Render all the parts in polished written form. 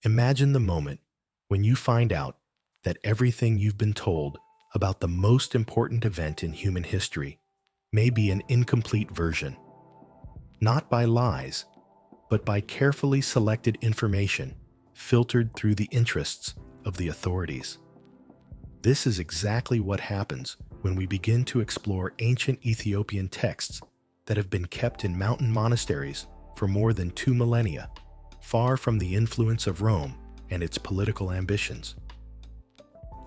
Imagine the moment when you find out that everything you've been told about the most important event in human history may be an incomplete version, not by lies, but by carefully selected information filtered through the interests of the authorities. This is exactly what happens when we begin to explore ancient Ethiopian texts that have been kept in mountain monasteries for more than 2 millennia, far from the influence of Rome and its political ambitions.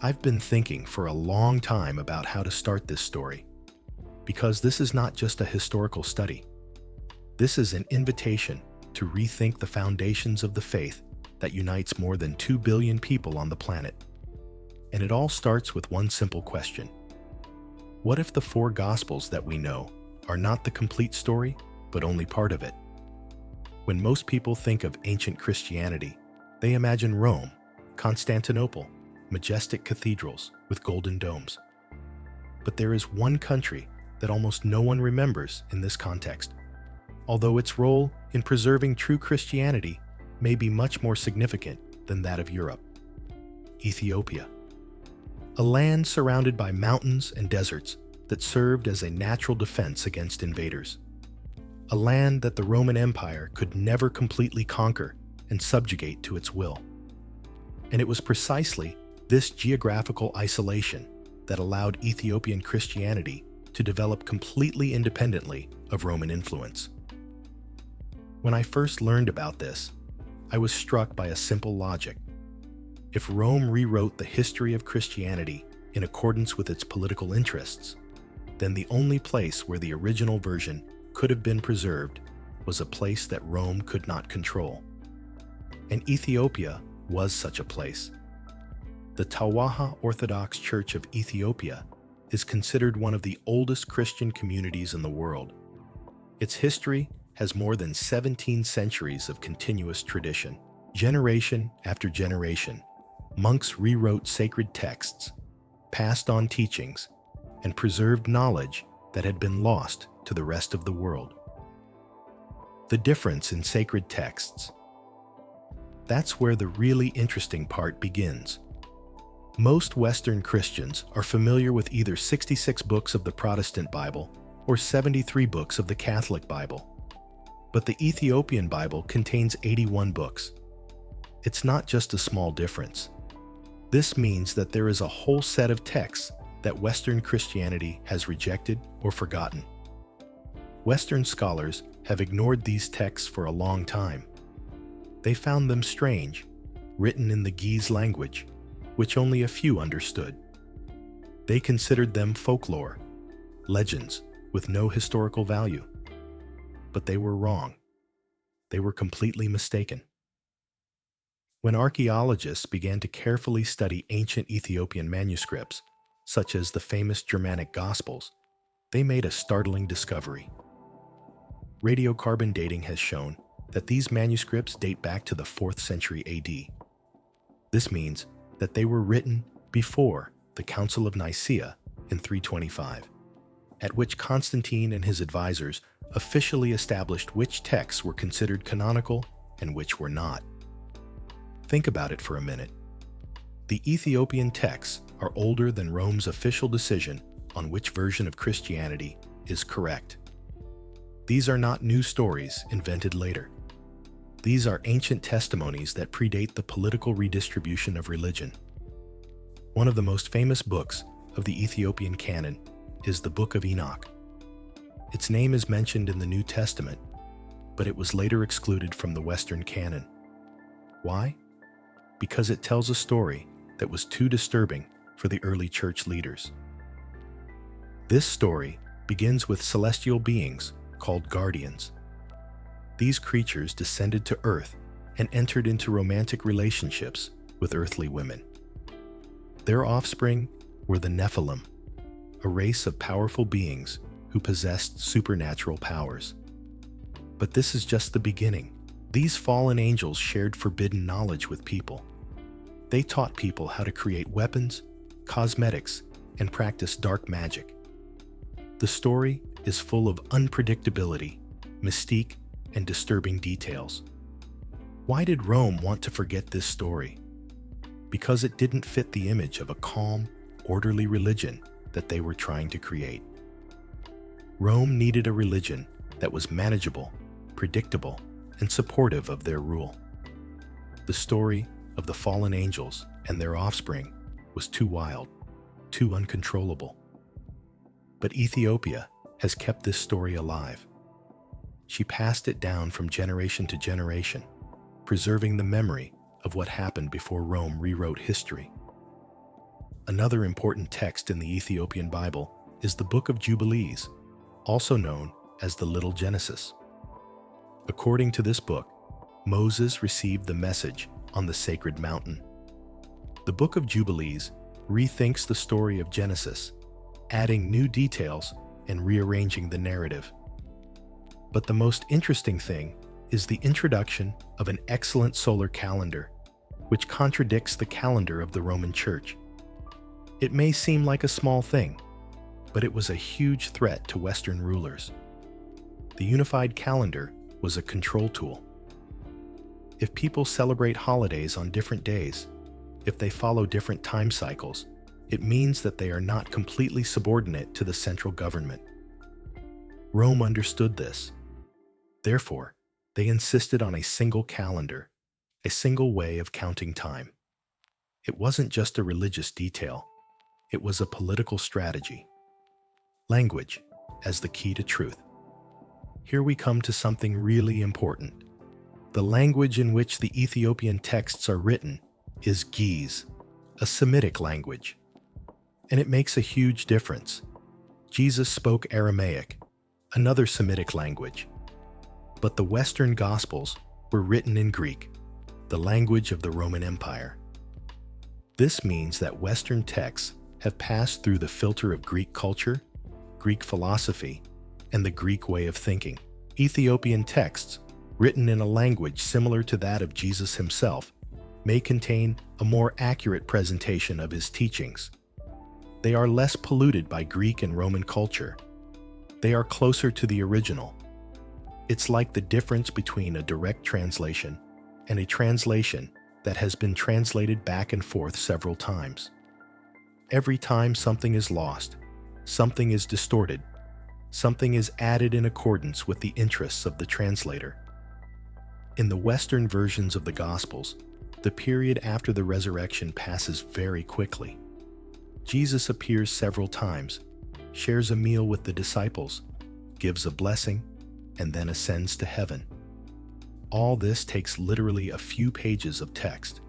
I've been thinking for a long time about how to start this story, because this is not just a historical study. This is an invitation to rethink the foundations of the faith that unites more than 2 billion people on the planet. And it all starts with one simple question. What if the 4 Gospels that we know are not the complete story, but only part of it? When most people think of ancient Christianity, they imagine Rome, Constantinople, majestic cathedrals with golden domes. But there is one country that almost no one remembers in this context, although its role in preserving true Christianity may be much more significant than that of Europe: Ethiopia. A land surrounded by mountains and deserts that served as a natural defense against invaders. A land that the Roman Empire could never completely conquer and subjugate to its will. And it was precisely this geographical isolation that allowed Ethiopian Christianity to develop completely independently of Roman influence. When I first learned about this, I was struck by a simple logic. If Rome rewrote the history of Christianity in accordance with its political interests, then the only place where the original version could have been preserved was a place that Rome could not control. And Ethiopia was such a place. The Tawaha Orthodox Church of Ethiopia is considered one of the oldest Christian communities in the world. Its history has more than 17 centuries of continuous tradition. Generation after generation, monks rewrote sacred texts, passed on teachings, and preserved knowledge that had been lost to the rest of the world. The difference in sacred texts. That's where the really interesting part begins. Most Western Christians are familiar with either 66 books of the Protestant Bible or 73 books of the Catholic Bible. But the Ethiopian Bible contains 81 books. It's not just a small difference. This means that there is a whole set of texts that Western Christianity has rejected or forgotten. Western scholars have ignored these texts for a long time. They found them strange, written in the Ge'ez language, which only a few understood. They considered them folklore, legends with no historical value. But they were wrong. They were completely mistaken. When archaeologists began to carefully study ancient Ethiopian manuscripts, such as the famous Germanic Gospels, they made a startling discovery. Radiocarbon dating has shown that these manuscripts date back to the 4th century AD. This means that they were written before the Council of Nicaea in 325, at which Constantine and his advisors officially established which texts were considered canonical and which were not. Think about it for a minute. The Ethiopian texts are older than Rome's official decision on which version of Christianity is correct. These are not new stories invented later. These are ancient testimonies that predate the political redistribution of religion. One of the most famous books of the Ethiopian canon is the Book of Enoch. Its name is mentioned in the New Testament, but it was later excluded from the Western canon. Why? Because it tells a story that was too disturbing for the early church leaders. This story begins with celestial beings called guardians. These creatures descended to earth and entered into romantic relationships with earthly women. Their offspring were the Nephilim, a race of powerful beings who possessed supernatural powers. But this is just the beginning. These fallen angels shared forbidden knowledge with people. They taught people how to create weapons, cosmetics, and practice dark magic. The story is full of unpredictability, mystique, and disturbing details. Why did Rome want to forget this story? Because it didn't fit the image of a calm, orderly religion that they were trying to create. Rome needed a religion that was manageable, predictable, and supportive of their rule. The story of the fallen angels and their offspring was too wild, too uncontrollable. But Ethiopia has kept this story alive. She passed it down from generation to generation, preserving the memory of what happened before Rome rewrote history. Another important text in the Ethiopian Bible is the Book of Jubilees, also known as the Little Genesis. According to this book, Moses received the message on the sacred mountain. The Book of Jubilees rethinks the story of Genesis, adding new details and rearranging the narrative. But the most interesting thing is the introduction of an excellent solar calendar, which contradicts the calendar of the Roman Church. It may seem like a small thing, but it was a huge threat to Western rulers. The unified calendar was a control tool. If people celebrate holidays on different days, if they follow different time cycles, it means that they are not completely subordinate to the central government. Rome understood this. Therefore, they insisted on a single calendar, a single way of counting time. It wasn't just a religious detail, it was a political strategy. Language as the key to truth. Here we come to something really important. The language in which the Ethiopian texts are written is Ge'ez, a Semitic language. And it makes a huge difference. Jesus spoke Aramaic, another Semitic language. But the Western Gospels were written in Greek, the language of the Roman Empire. This means that Western texts have passed through the filter of Greek culture, Greek philosophy, and the Greek way of thinking. Ethiopian texts, written in a language similar to that of Jesus himself, may contain a more accurate presentation of his teachings. They are less polluted by Greek and Roman culture. They are closer to the original. It's like the difference between a direct translation and a translation that has been translated back and forth several times. Every time something is lost, something is distorted, something is added in accordance with the interests of the translator. In the Western versions of the Gospels, the period after the resurrection passes very quickly. Jesus appears several times, shares a meal with the disciples, gives a blessing, and then ascends to heaven. All this takes literally a few pages of text.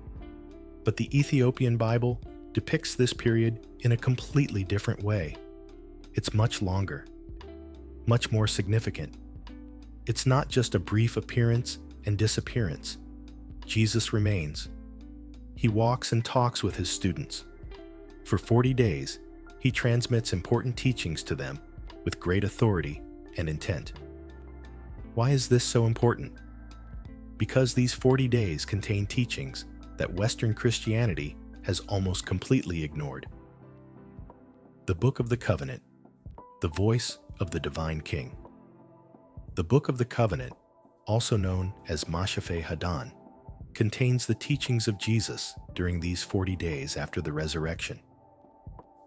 But the Ethiopian Bible depicts this period in a completely different way. It's much longer, much more significant. It's not just a brief appearance and disappearance. Jesus remains. He walks and talks with his students. For 40 days, he transmits important teachings to them with great authority and intent. Why is this so important? Because these 40 days contain teachings that Western Christianity has almost completely ignored. The Book of the Covenant, the voice of the Divine King. The Book of the Covenant, also known as Mashafeh Hadan, contains the teachings of Jesus during these 40 days after the resurrection.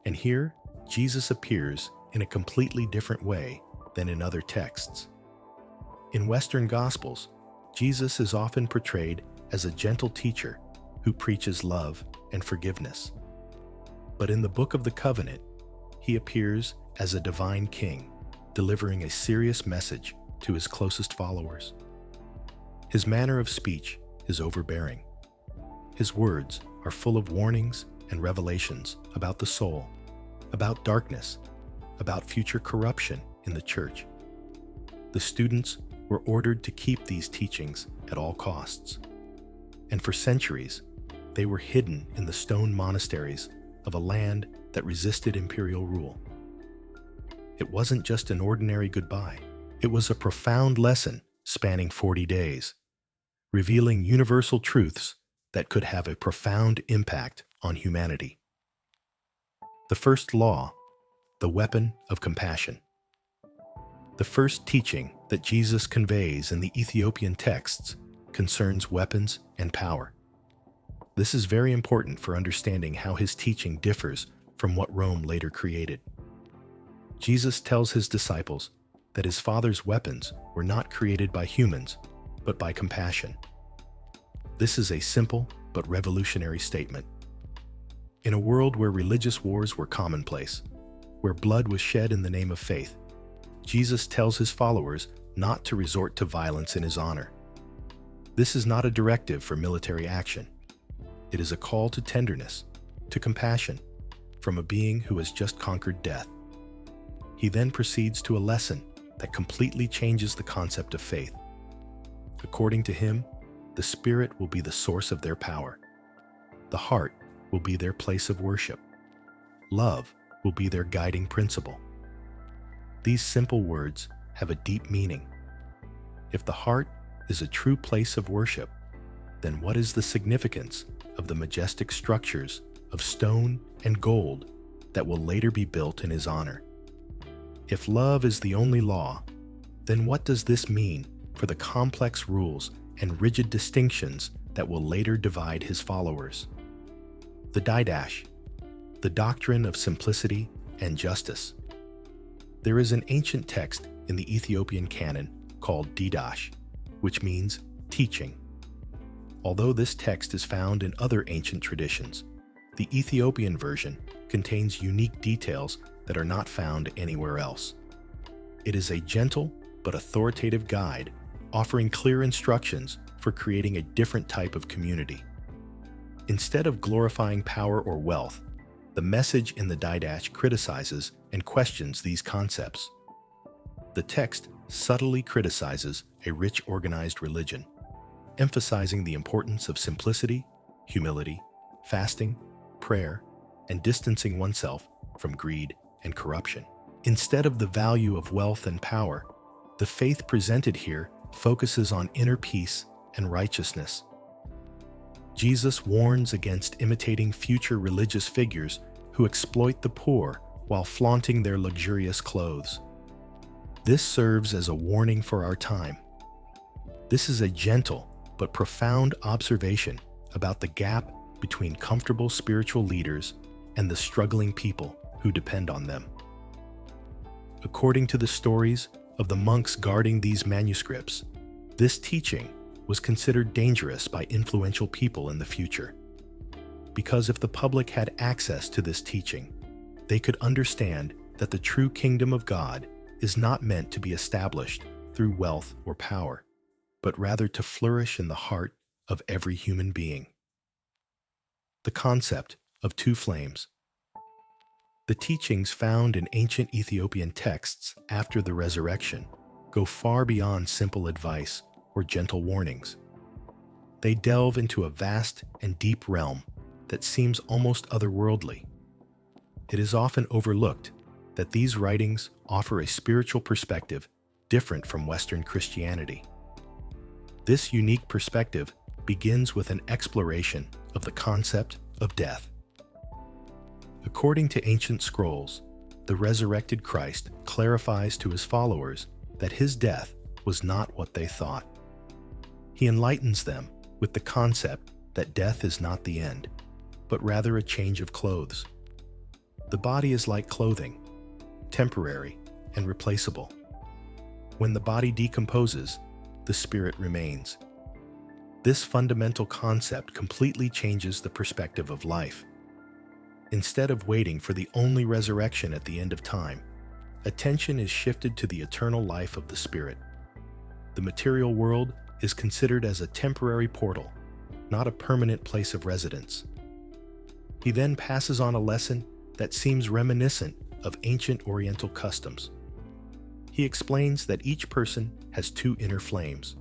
And here, Jesus appears in a completely different way than in other texts. In Western Gospels, Jesus is often portrayed as a gentle teacher who preaches love and forgiveness. But in the Book of the Covenant, he appears as a divine king, delivering a serious message to his closest followers. His manner of speech is overbearing. His words are full of warnings and revelations about the soul, about darkness, about future corruption in the church. The students were ordered to keep these teachings at all costs. And for centuries, they were hidden in the stone monasteries of a land that resisted imperial rule. It wasn't just an ordinary goodbye. It was a profound lesson spanning 40 days, revealing universal truths that could have a profound impact on humanity. The first law, the weapon of compassion. The first teaching that Jesus conveys in the Ethiopian texts concerns weapons and power. This is very important for understanding how his teaching differs from what Rome later created. Jesus tells his disciples that his Father's weapons were not created by humans, but by compassion. This is a simple but revolutionary statement. In a world where religious wars were commonplace, where blood was shed in the name of faith, Jesus tells his followers not to resort to violence in his honor. This is not a directive for military action. It is a call to tenderness, to compassion, from a being who has just conquered death. He then proceeds to a lesson that completely changes the concept of faith. According to him, the Spirit will be the source of their power. The heart will be their place of worship. Love will be their guiding principle. These simple words have a deep meaning. If the heart is a true place of worship, then what is the significance of the majestic structures of stone and gold that will later be built in his honor? If love is the only law, then what does this mean for the complex rules and rigid distinctions that will later divide his followers? The Didache, the doctrine of simplicity and justice. There is an ancient text in the Ethiopian canon called Didache, which means teaching. Although this text is found in other ancient traditions, the Ethiopian version contains unique details that are not found anywhere else. It is a gentle but authoritative guide offering clear instructions for creating a different type of community. Instead of glorifying power or wealth, the message in the Didache criticizes and questions these concepts. The text subtly criticizes a rich, organized religion, emphasizing the importance of simplicity, humility, fasting, prayer, and distancing oneself from greed and corruption. Instead of the value of wealth and power, the faith presented here focuses on inner peace and righteousness. Jesus warns against imitating future religious figures who exploit the poor while flaunting their luxurious clothes. This serves as a warning for our time. This is a gentle but profound observation about the gap between comfortable spiritual leaders and the struggling people who depend on them. According to the stories of the monks guarding these manuscripts, this teaching was considered dangerous by influential people in the future. Because if the public had access to this teaching, they could understand that the true kingdom of God is not meant to be established through wealth or power, but rather to flourish in the heart of every human being. The concept of two flames. The teachings found in ancient Ethiopian texts after the resurrection go far beyond simple advice or gentle warnings. They delve into a vast and deep realm that seems almost otherworldly. It is often overlooked that these writings offer a spiritual perspective different from Western Christianity. This unique perspective begins with an exploration of the concept of death. According to ancient scrolls, the resurrected Christ clarifies to his followers that his death was not what they thought. He enlightens them with the concept that death is not the end, but rather a change of clothes. The body is like clothing, temporary and replaceable. When the body decomposes, the spirit remains. This fundamental concept completely changes the perspective of life. Instead of waiting for the only resurrection at the end of time, attention is shifted to the eternal life of the spirit. The material world is considered as a temporary portal, not a permanent place of residence. He then passes on a lesson that seems reminiscent of ancient Oriental customs. He explains that each person has two inner flames.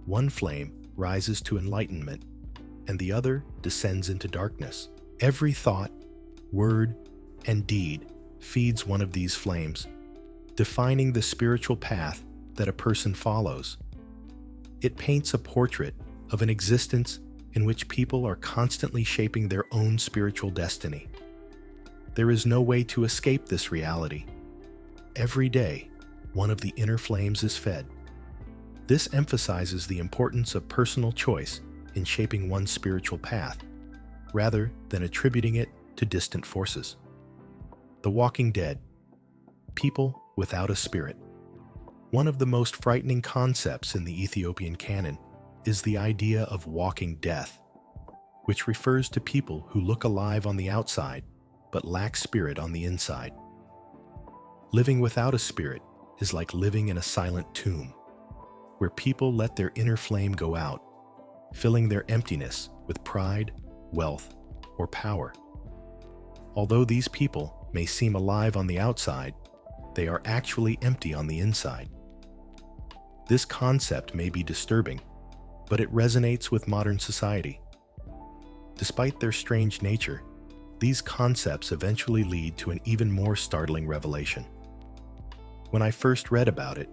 One flame rises to enlightenment, and the other descends into darkness. Every thought, word, and deed feeds one of these flames, defining the spiritual path that a person follows. It paints a portrait of an existence in which people are constantly shaping their own spiritual destiny. There is no way to escape this reality. Every day, one of the inner flames is fed. This emphasizes the importance of personal choice in shaping one's spiritual path, rather than attributing it to distant forces. The walking dead, people without a spirit. One of the most frightening concepts in the Ethiopian canon is the idea of walking death, which refers to people who look alive on the outside but lack spirit on the inside. Living without a spirit is like living in a silent tomb, where people let their inner flame go out, filling their emptiness with pride, wealth, or power. Although these people may seem alive on the outside, they are actually empty on the inside. This concept may be disturbing, but it resonates with modern society. Despite their strange nature, these concepts eventually lead to an even more startling revelation. When I first read about it,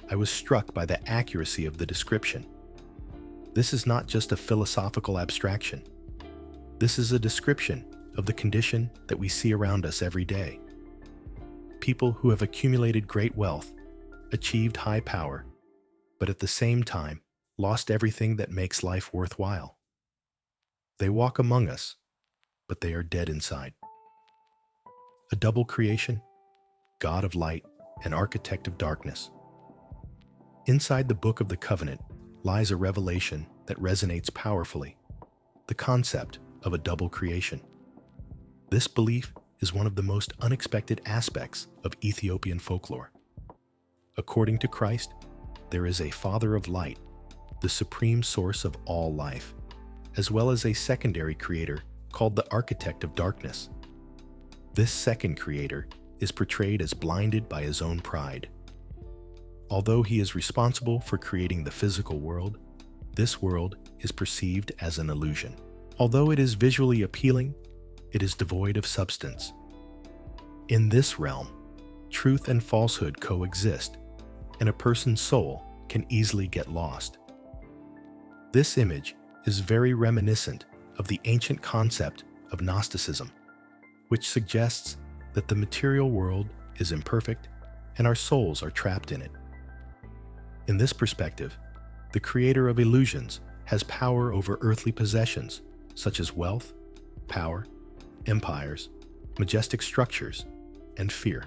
I was struck by the accuracy of the description. This is not just a philosophical abstraction. This is a description of the condition that we see around us every day. People who have accumulated great wealth, achieved high power, but at the same time lost everything that makes life worthwhile. They walk among us, but they are dead inside. A double creation, God of light and architect of darkness. Inside the Book of the Covenant lies a revelation that resonates powerfully, the concept of a double creation. This belief is one of the most unexpected aspects of Ethiopian folklore. According to Christ, there is a Father of light, the supreme source of all life, as well as a secondary creator called the architect of darkness. This second creator is portrayed as blinded by his own pride. Although he is responsible for creating the physical world, this world is perceived as an illusion. Although it is visually appealing, it is devoid of substance. In this realm, truth and falsehood coexist, and a person's soul can easily get lost. This image is very reminiscent of the ancient concept of Gnosticism, which suggests that the material world is imperfect and our souls are trapped in it. In this perspective, the creator of illusions has power over earthly possessions such as wealth, power, empires, majestic structures, and fear.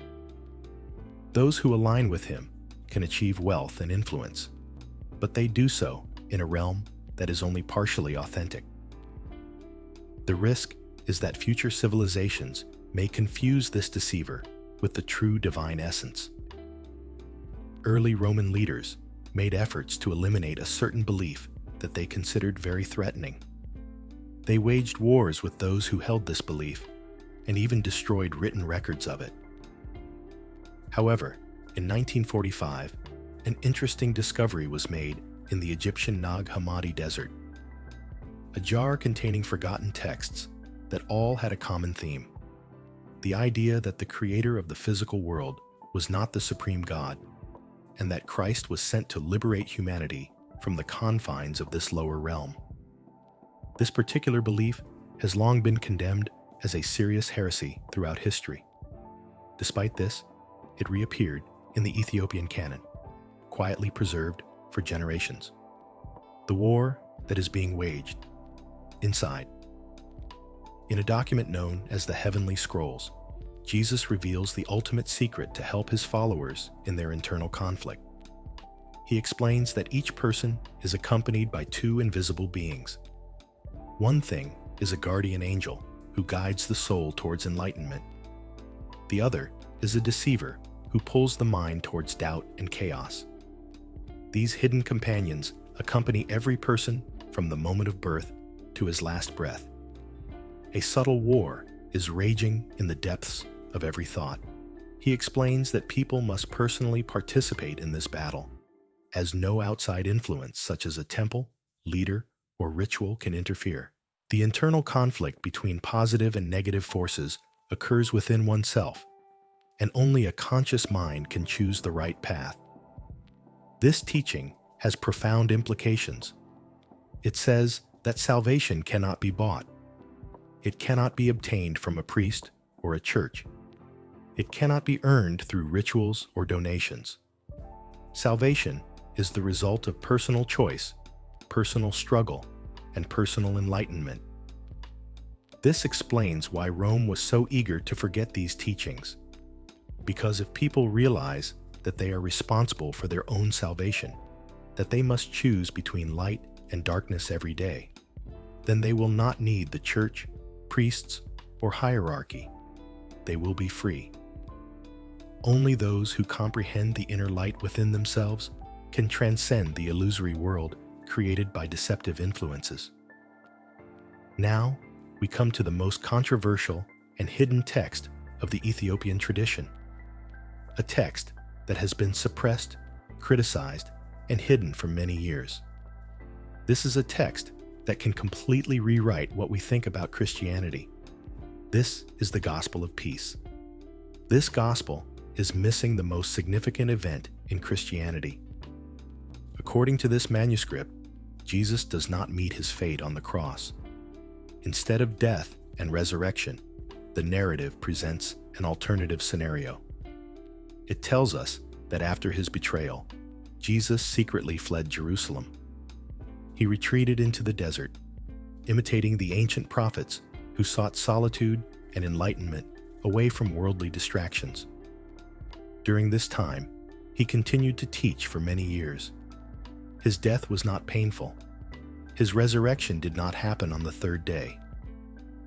Those who align with him can achieve wealth and influence, but they do so in a realm that is only partially authentic. The risk is that future civilizations may confuse this deceiver with the true divine essence. Early Roman leaders made efforts to eliminate a certain belief that they considered very threatening. They waged wars with those who held this belief and even destroyed written records of it. However, in 1945, an interesting discovery was made in the Egyptian Nag Hammadi desert. A jar containing forgotten texts that all had a common theme: the idea that the creator of the physical world was not the supreme God, and that Christ was sent to liberate humanity from the confines of this lower realm. This particular belief has long been condemned as a serious heresy throughout history. Despite this, it reappeared in the Ethiopian canon, quietly preserved for generations. The war that is being waged inside. In a document known as the Heavenly Scrolls, Jesus reveals the ultimate secret to help his followers in their internal conflict. He explains that each person is accompanied by two invisible beings. One thing is a guardian angel who guides the soul towards enlightenment. The other is a deceiver who pulls the mind towards doubt and chaos. These hidden companions accompany every person from the moment of birth to his last breath. A subtle war is raging in the depths of every thought. He explains that people must personally participate in this battle, as no outside influence such as a temple, leader, or ritual can interfere. The internal conflict between positive and negative forces occurs within oneself, and only a conscious mind can choose the right path. This teaching has profound implications. It says that salvation cannot be bought. It cannot be obtained from a priest or a church. It cannot be earned through rituals or donations. Salvation is the result of personal choice, personal struggle, and personal enlightenment. This explains why Rome was so eager to forget these teachings. Because if people realize that they are responsible for their own salvation, that they must choose between light and darkness every day, then they will not need the church, priests, or hierarchy. They will be free. Only those who comprehend the inner light within themselves can transcend the illusory world created by deceptive influences. Now, we come to the most controversial and hidden text of the Ethiopian tradition, a text that has been suppressed, criticized, and hidden for many years. This is a text that can completely rewrite what we think about Christianity. This is the gospel of peace. This gospel is missing the most significant event in Christianity. According to this manuscript, Jesus does not meet his fate on the cross. Instead of death and resurrection, the narrative presents an alternative scenario. It tells us that after his betrayal, Jesus secretly fled Jerusalem. He retreated into the desert, imitating the ancient prophets who sought solitude and enlightenment away from worldly distractions. During this time, he continued to teach for many years. His death was not painful. His resurrection did not happen on the third day.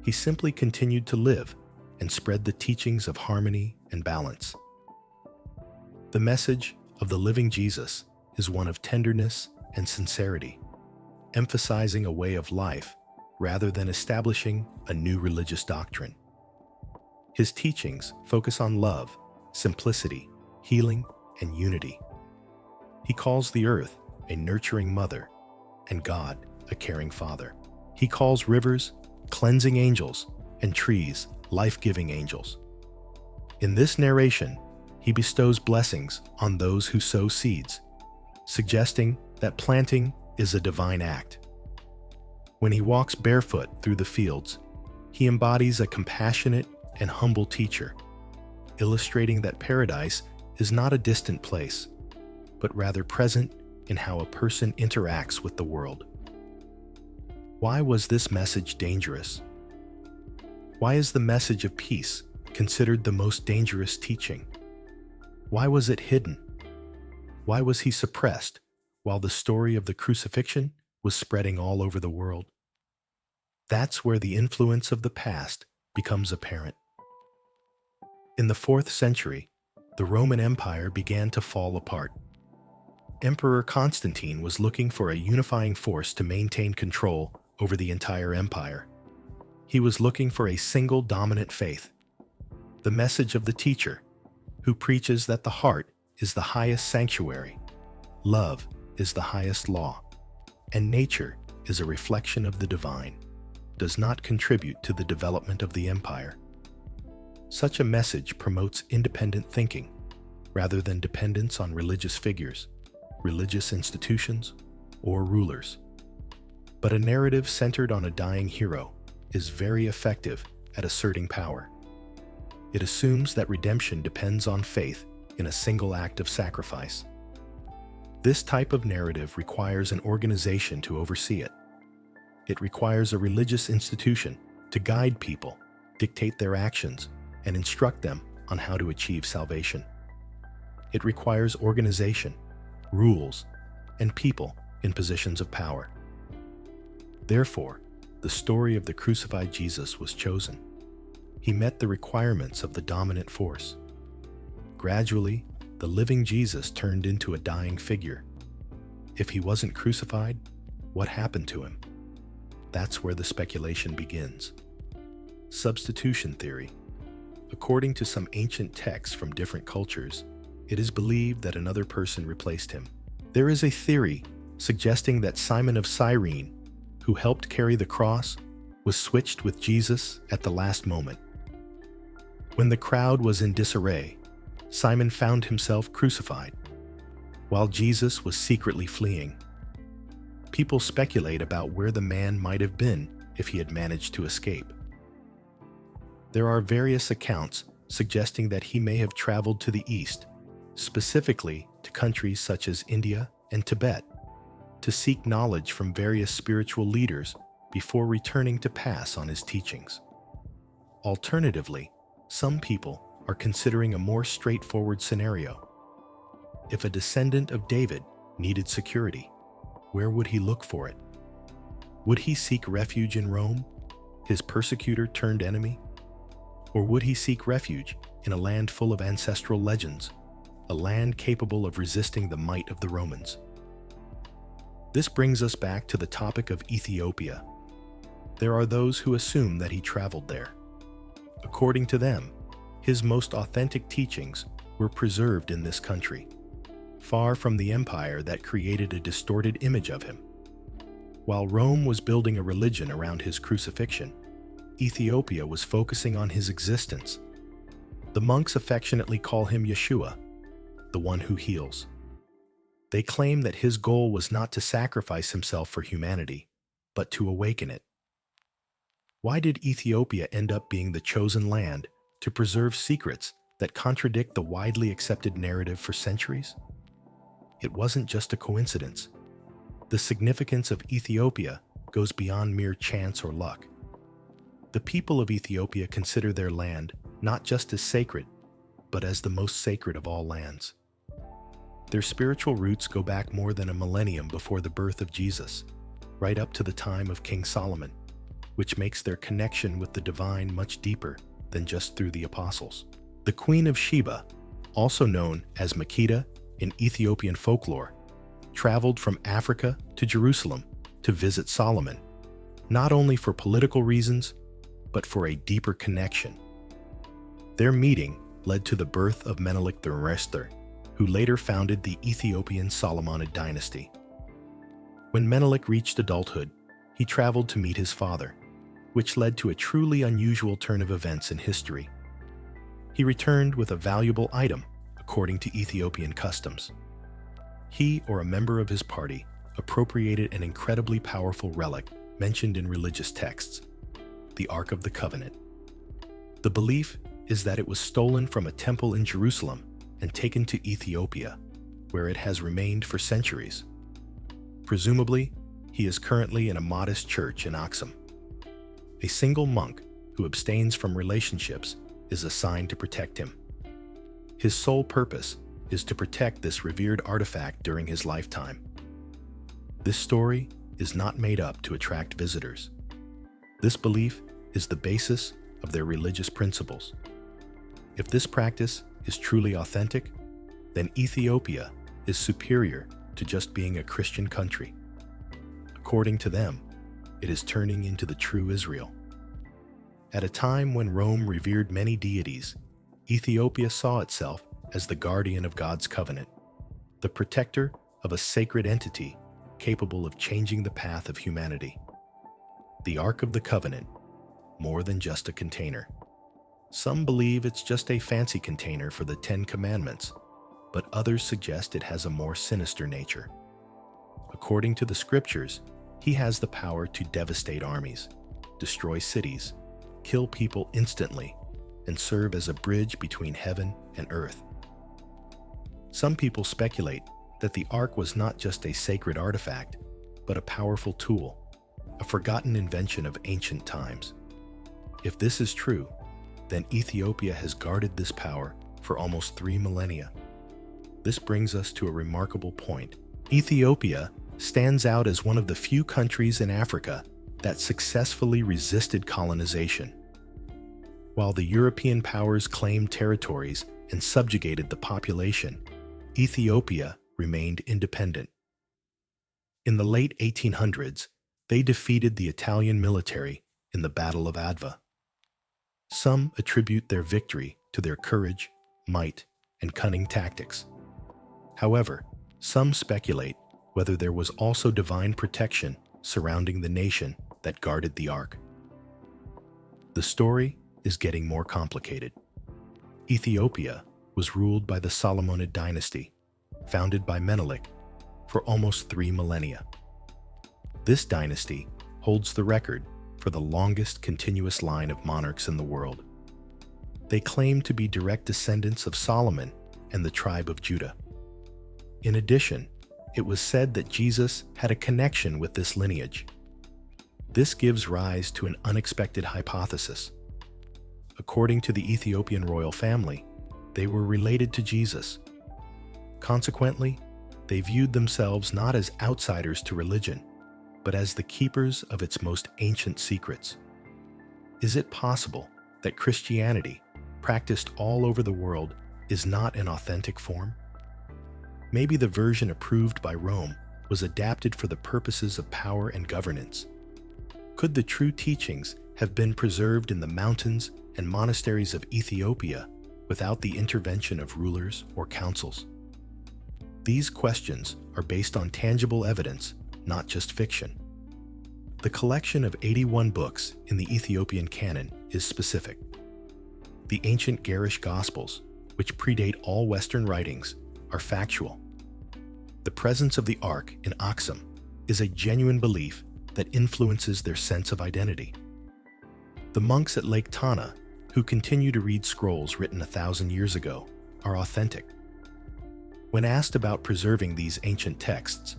He simply continued to live and spread the teachings of harmony and balance. The message of the living Jesus is one of tenderness and sincerity, emphasizing a way of life rather than establishing a new religious doctrine. His teachings focus on love, simplicity, healing, and unity. He calls the earth a nurturing mother and God a caring father. He calls rivers cleansing angels and trees life-giving angels. In this narration, he bestows blessings on those who sow seeds, suggesting that planting is a divine act. When he walks barefoot through the fields, he embodies a compassionate and humble teacher, illustrating that paradise is not a distant place, but rather present in how a person interacts with the world. Why was this message dangerous? Why is the message of peace considered the most dangerous teaching? Why was it hidden? Why was he suppressed while the story of the crucifixion was spreading all over the world? That's where the influence of the past becomes apparent. In the 4th century, the Roman Empire began to fall apart. Emperor Constantine was looking for a unifying force to maintain control over the entire empire. He was looking for a single dominant faith, the message of the teacher, who preaches that the heart is the highest sanctuary, love is the highest law, and nature is a reflection of the divine, does not contribute to the development of the empire. Such a message promotes independent thinking, rather than dependence on religious figures, religious institutions, or rulers. But a narrative centered on a dying hero is very effective at asserting power. It assumes that redemption depends on faith in a single act of sacrifice. This type of narrative requires an organization to oversee it. It requires a religious institution to guide people, dictate their actions, and instruct them on how to achieve salvation. It requires organization, rules, and people in positions of power. Therefore, the story of the crucified Jesus was chosen. He met the requirements of the dominant force. Gradually, the living Jesus turned into a dying figure. If he wasn't crucified, what happened to him? That's where the speculation begins. Substitution theory. According to some ancient texts from different cultures, it is believed that another person replaced him. There is a theory suggesting that Simon of Cyrene, who helped carry the cross, was switched with Jesus at the last moment. When the crowd was in disarray, Simon found himself crucified, while Jesus was secretly fleeing. People speculate about where the man might have been if he had managed to escape. There are various accounts suggesting that he may have traveled to the east, specifically to countries such as India and Tibet to seek knowledge from various spiritual leaders before returning to pass on his teachings. Alternatively, some people are considering a more straightforward scenario. If a descendant of David needed security, where would he look for it? Would he seek refuge in Rome, his persecutor turned enemy? Or would he seek refuge in a land full of ancestral legends, a land capable of resisting the might of the Romans? This brings us back to the topic of Ethiopia. There are those who assume that he traveled there. According to them, his most authentic teachings were preserved in this country, far from the empire that created a distorted image of him. While Rome was building a religion around his crucifixion, Ethiopia was focusing on his existence. The monks affectionately call him Yeshua, the one who heals. They claim that his goal was not to sacrifice himself for humanity, but to awaken it. Why did Ethiopia end up being the chosen land to preserve secrets that contradict the widely accepted narrative for centuries? It wasn't just a coincidence. The significance of Ethiopia goes beyond mere chance or luck. The people of Ethiopia consider their land not just as sacred, but as the most sacred of all lands. Their spiritual roots go back more than a millennium before the birth of Jesus, right up to the time of King Solomon, which makes their connection with the divine much deeper than just through the apostles. The Queen of Sheba, also known as Makeda in Ethiopian folklore, traveled from Africa to Jerusalem to visit Solomon, not only for political reasons, but for a deeper connection. Their meeting led to the birth of Menelik I, who later founded the Ethiopian Solomonid dynasty. When Menelik reached adulthood, he traveled to meet his father, which led to a truly unusual turn of events in history. He returned with a valuable item, according to Ethiopian customs. He or a member of his party appropriated an incredibly powerful relic mentioned in religious texts, the Ark of the Covenant. The belief is that it was stolen from a temple in Jerusalem and taken to Ethiopia, where it has remained for centuries. Presumably, he is currently in a modest church in Aksum. A single monk who abstains from relationships is assigned to protect him. His sole purpose is to protect this revered artifact during his lifetime. This story is not made up to attract visitors. This belief is the basis of their religious principles. If this practice is truly authentic, then Ethiopia is superior to just being a Christian country. According to them, it is turning into the true Israel. At a time when Rome revered many deities, Ethiopia saw itself as the guardian of God's covenant, the protector of a sacred entity capable of changing the path of humanity. The Ark of the Covenant, more than just a container. Some believe it's just a fancy container for the 10 Commandments, but others suggest it has a more sinister nature. According to the scriptures, he has the power to devastate armies, destroy cities, kill people instantly, and serve as a bridge between heaven and earth. Some people speculate that the Ark was not just a sacred artifact, but a powerful tool, a forgotten invention of ancient times. If this is true, then Ethiopia has guarded this power for almost 3 millennia. This brings us to a remarkable point. Ethiopia stands out as one of the few countries in Africa that successfully resisted colonization. While the European powers claimed territories and subjugated the population, Ethiopia remained independent. In the late 1800s, they defeated the Italian military in the Battle of Adva. Some attribute their victory to their courage, might, and cunning tactics. However, some speculate whether there was also divine protection surrounding the nation that guarded the Ark. The story is getting more complicated. Ethiopia was ruled by the Solomonid dynasty, founded by Menelik, for almost 3 millennia. This dynasty holds the record for the longest continuous line of monarchs in the world. They claim to be direct descendants of Solomon and the tribe of Judah. In addition, it was said that Jesus had a connection with this lineage. This gives rise to an unexpected hypothesis. According to the Ethiopian royal family, they were related to Jesus. Consequently, they viewed themselves not as outsiders to religion, but as the keepers of its most ancient secrets. Is it possible that Christianity, practiced all over the world, is not an authentic form? Maybe the version approved by Rome was adapted for the purposes of power and governance. Could the true teachings have been preserved in the mountains and monasteries of Ethiopia without the intervention of rulers or councils? These questions are based on tangible evidence, not just fiction. The collection of 81 books in the Ethiopian canon is specific. The ancient Garish Gospels, which predate all Western writings, are factual. The presence of the Ark in Aksum is a genuine belief that influences their sense of identity. The monks at Lake Tana, who continue to read scrolls written 1,000 years ago, are authentic. When asked about preserving these ancient texts,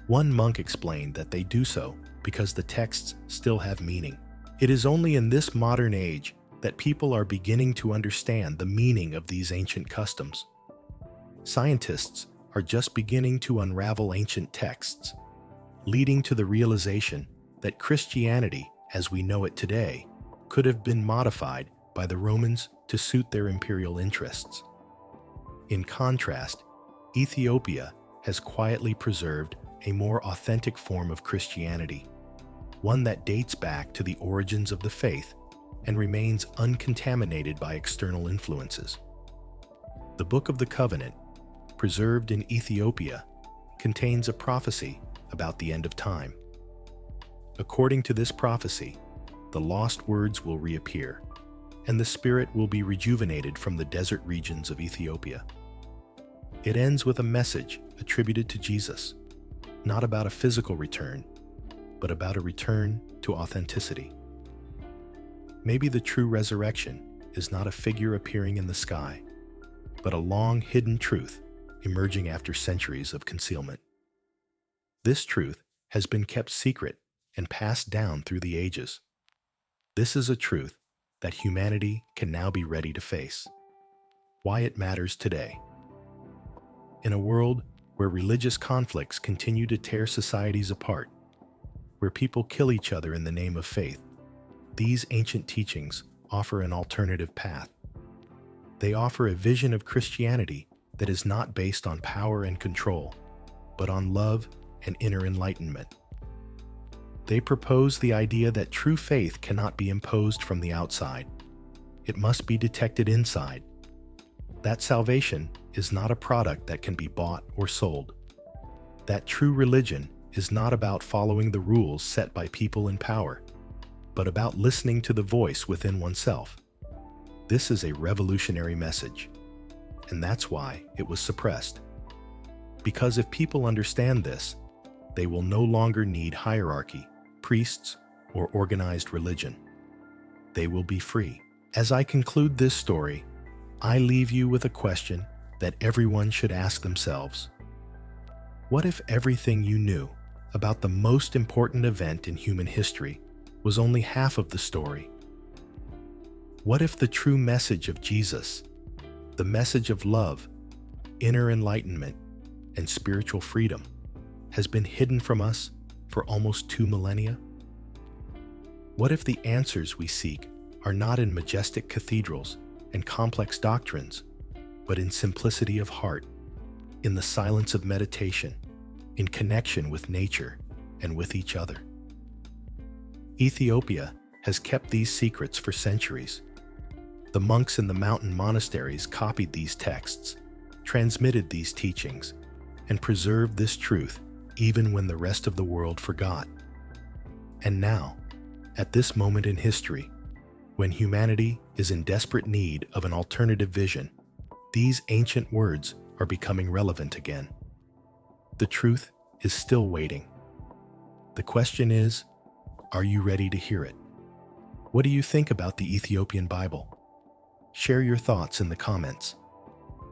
one monk explained that they do so because the texts still have meaning. It is only in this modern age that people are beginning to understand the meaning of these ancient customs. Scientists are just beginning to unravel ancient texts, leading to the realization that Christianity, as we know it today, could have been modified by the Romans to suit their imperial interests. In contrast, Ethiopia has quietly preserved a more authentic form of Christianity, one that dates back to the origins of the faith and remains uncontaminated by external influences. The Book of the Covenant, preserved in Ethiopia, contains a prophecy about the end of time. According to this prophecy, the lost words will reappear, and the spirit will be rejuvenated from the desert regions of Ethiopia. It ends with a message attributed to Jesus, not about a physical return, but about a return to authenticity. Maybe the true resurrection is not a figure appearing in the sky, but a long hidden truth emerging after centuries of concealment. This truth has been kept secret and passed down through the ages. This is a truth that humanity can now be ready to face. Why it matters today. In a world where religious conflicts continue to tear societies apart, where people kill each other in the name of faith, these ancient teachings offer an alternative path. They offer a vision of Christianity that is not based on power and control, but on love and inner enlightenment. They propose the idea that true faith cannot be imposed from the outside. It must be detected inside. That salvation is not a product that can be bought or sold. That true religion is not about following the rules set by people in power, but about listening to the voice within oneself. This is a revolutionary message, and that's why it was suppressed. Because if people understand this, they will no longer need hierarchy, priests, or organized religion. They will be free. As I conclude this story, I leave you with a question that everyone should ask themselves. What if everything you knew about the most important event in human history was only half of the story? What if the true message of Jesus, the message of love, inner enlightenment, and spiritual freedom, has been hidden from us for almost 2 millennia? What if the answers we seek are not in majestic cathedrals and complex doctrines, but in simplicity of heart, in the silence of meditation, in connection with nature and with each other? Ethiopia has kept these secrets for centuries. The monks in the mountain monasteries copied these texts, transmitted these teachings, and preserved this truth even when the rest of the world forgot. And now, at this moment in history, when humanity is in desperate need of an alternative vision, these ancient words are becoming relevant again. The truth is still waiting. The question is, are you ready to hear it? What do you think about the Ethiopian Bible? Share your thoughts in the comments.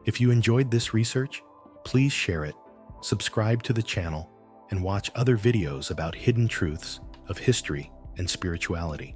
If you enjoyed this research, please share it subscribe to the channel, and watch other videos about hidden truths of history and spirituality.